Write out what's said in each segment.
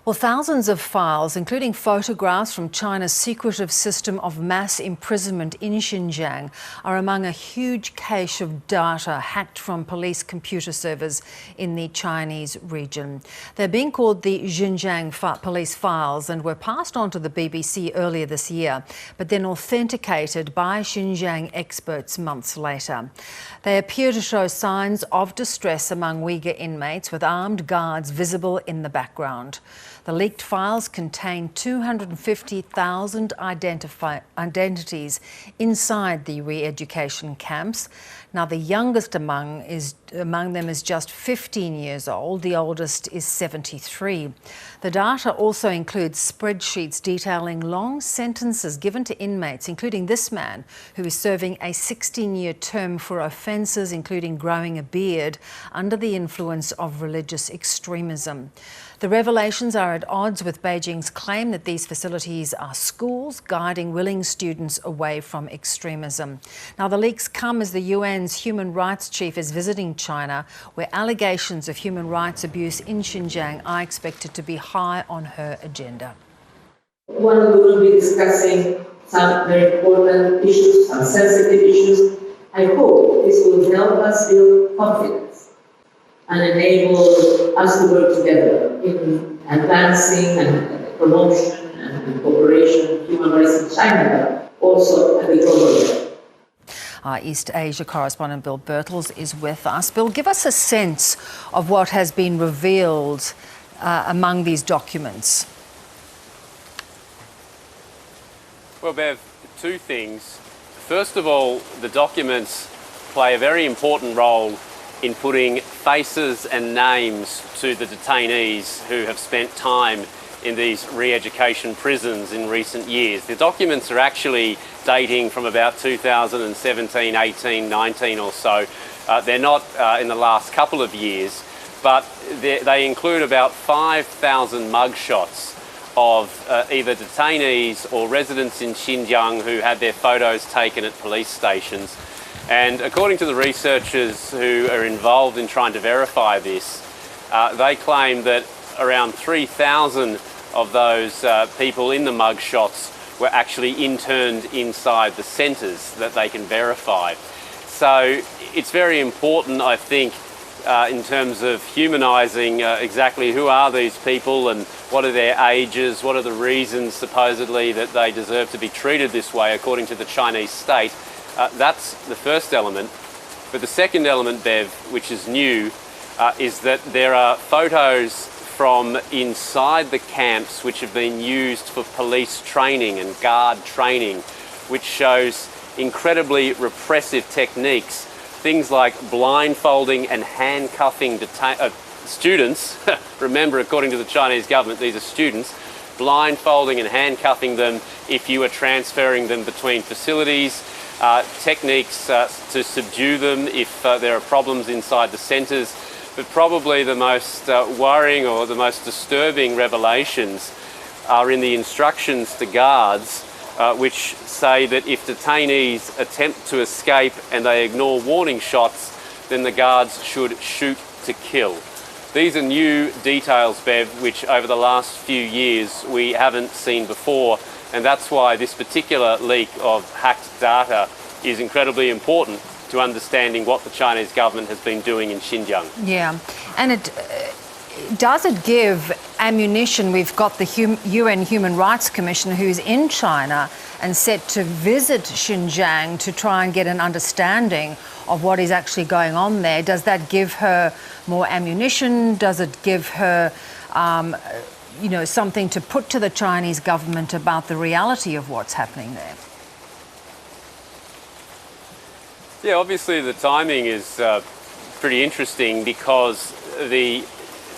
Well, thousands of files, including photographs from China's secretive system of mass imprisonment in Xinjiang, are among a huge cache of data hacked from police computer servers in the Chinese region. They're being called the Xinjiang Police Files and were passed on to the BBC earlier this year, but then authenticated by Xinjiang experts months later. They appear to show signs of distress among Uyghur inmates, with armed guards visible in the background. The leaked files contain 250,000 identities inside the re-education camps. Now, the youngest among them is just 15 years old. The oldest is 73. The data also includes spreadsheets detailing long sentences given to inmates, including this man, who is serving a 16-year term for offences including growing a beard under the influence of religious extremism. The revelations are at odds with Beijing's claim that these facilities are schools guiding willing students away from extremism. Now, the leaks come as the UN's human rights chief is visiting China, where allegations of human rights abuse in Xinjiang are expected to be high on her agenda. One will be discussing some very important issues, some sensitive issues. I hope this will help us build confidence and enable us to work together in advancing and promotion and cooperation of human rights in China, but also at the global level. Our East Asia correspondent Bill Birtles is with us. Bill, give us a sense of what has been revealed among these documents. Well, Bev, two things. First of all, the documents play a very important role in putting faces and names to the detainees who have spent time in these re-education prisons in recent years. The documents are actually dating from about 2017, 18, 19 or so. They're not in the last couple of years, but they include about 5,000 mugshots of either detainees or residents in Xinjiang who had their photos taken at police stations. And according to the researchers who are involved in trying to verify this, they claim that around 3,000 of those people in the mugshots were actually interned inside the centres that they can verify. So it's very important, I think, in terms of humanising exactly who are these people and what are their ages, what are the reasons supposedly that they deserve to be treated this way according to the Chinese state. That's the first element. But the second element, Bev, which is new, is that there are photos from inside the camps which have been used for police training and guard training, which shows incredibly repressive techniques, things like blindfolding and handcuffing students. Remember, according to the Chinese government, these are students. Blindfolding and handcuffing them if you are transferring them between facilities. Techniques to subdue them if there are problems inside the centres. But probably the most worrying or the most disturbing revelations are in the instructions to guards, which say that if detainees attempt to escape and they ignore warning shots, then the guards should shoot to kill. These are new details, Bev, which over the last few years we haven't seen before. And that's why this particular leak of hacked data is incredibly important to understanding what the Chinese government has been doing in Xinjiang. Yeah, and does it give ammunition? We've got the UN Human Rights Commissioner who's in China and set to visit Xinjiang to try and get an understanding of what is actually going on there. Does that give her more ammunition? Does it give her something to put to the Chinese government about the reality of what's happening there? Yeah, obviously the timing is pretty interesting because the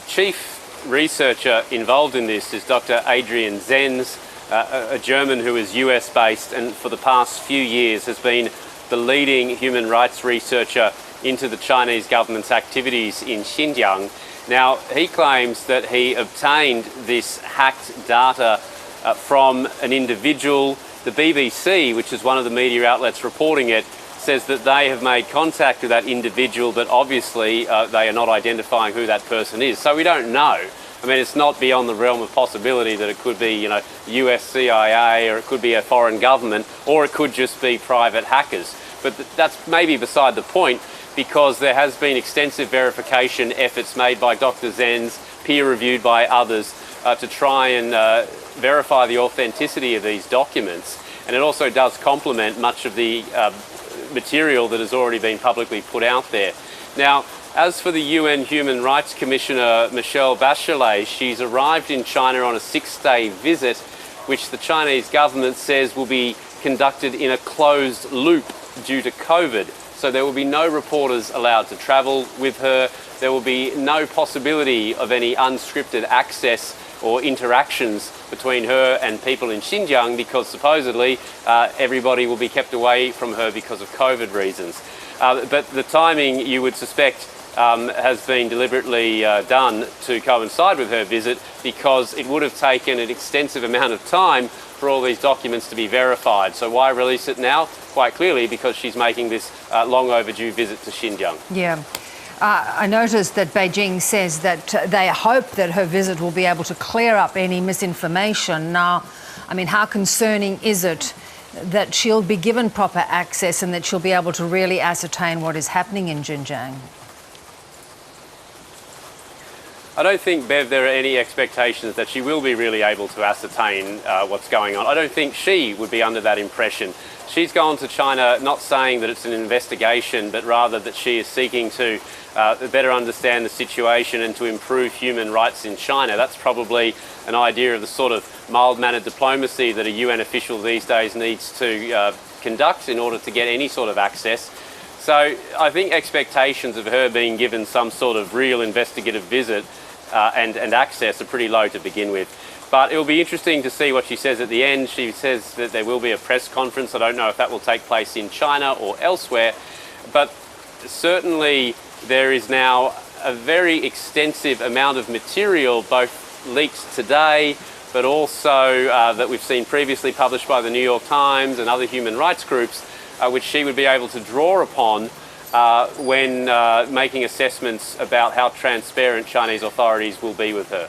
chief researcher involved in this is Dr. Adrian Zenz, a German who is US-based and for the past few years has been the leading human rights researcher into the Chinese government's activities in Xinjiang. Now, he claims that he obtained this hacked data from an individual. The BBC, which is one of the media outlets reporting it, says that they have made contact with that individual, but obviously they are not identifying who that person is. So we don't know I mean, it's not beyond the realm of possibility that it could be, you know, US CIA, or it could be a foreign government, or it could just be private hackers. But that's maybe beside the point, because there has been extensive verification efforts made by Dr. Zen's, peer-reviewed by others, to try and verify the authenticity of these documents. And it also does complement much of the material that has already been publicly put out there. Now, as for the UN Human Rights Commissioner Michelle Bachelet, she's arrived in China on a 6-day visit, which the Chinese government says will be conducted in a closed loop due to COVID. So there will be no reporters allowed to travel with her. There will be no possibility of any unscripted access or interactions between her and people in Xinjiang, because supposedly everybody will be kept away from her because of COVID reasons. But the timing, you would suspect, has been deliberately done to coincide with her visit, because it would have taken an extensive amount of time for all these documents to be verified. So why release it now? Quite clearly because she's making this long overdue visit to Xinjiang. Yeah. I noticed that Beijing says that they hope that her visit will be able to clear up any misinformation. Now, I mean, how concerning is it that she'll be given proper access and that she'll be able to really ascertain what is happening in Xinjiang? I don't think, Bev, there are any expectations that she will be really able to ascertain what's going on. I don't think she would be under that impression. She's gone to China not saying that it's an investigation, but rather that she is seeking to better understand the situation and to improve human rights in China. That's probably an idea of the sort of mild-mannered diplomacy that a UN official these days needs to conduct in order to get any sort of access. So I think expectations of her being given some sort of real investigative visit and access are pretty low to begin with. But it will be interesting to see what she says at the end. She says that there will be a press conference. I don't know if that will take place in China or elsewhere. But certainly there is now a very extensive amount of material, both leaked today, but also that we've seen previously published by the New York Times and other human rights groups, which she would be able to draw upon when making assessments about how transparent Chinese authorities will be with her.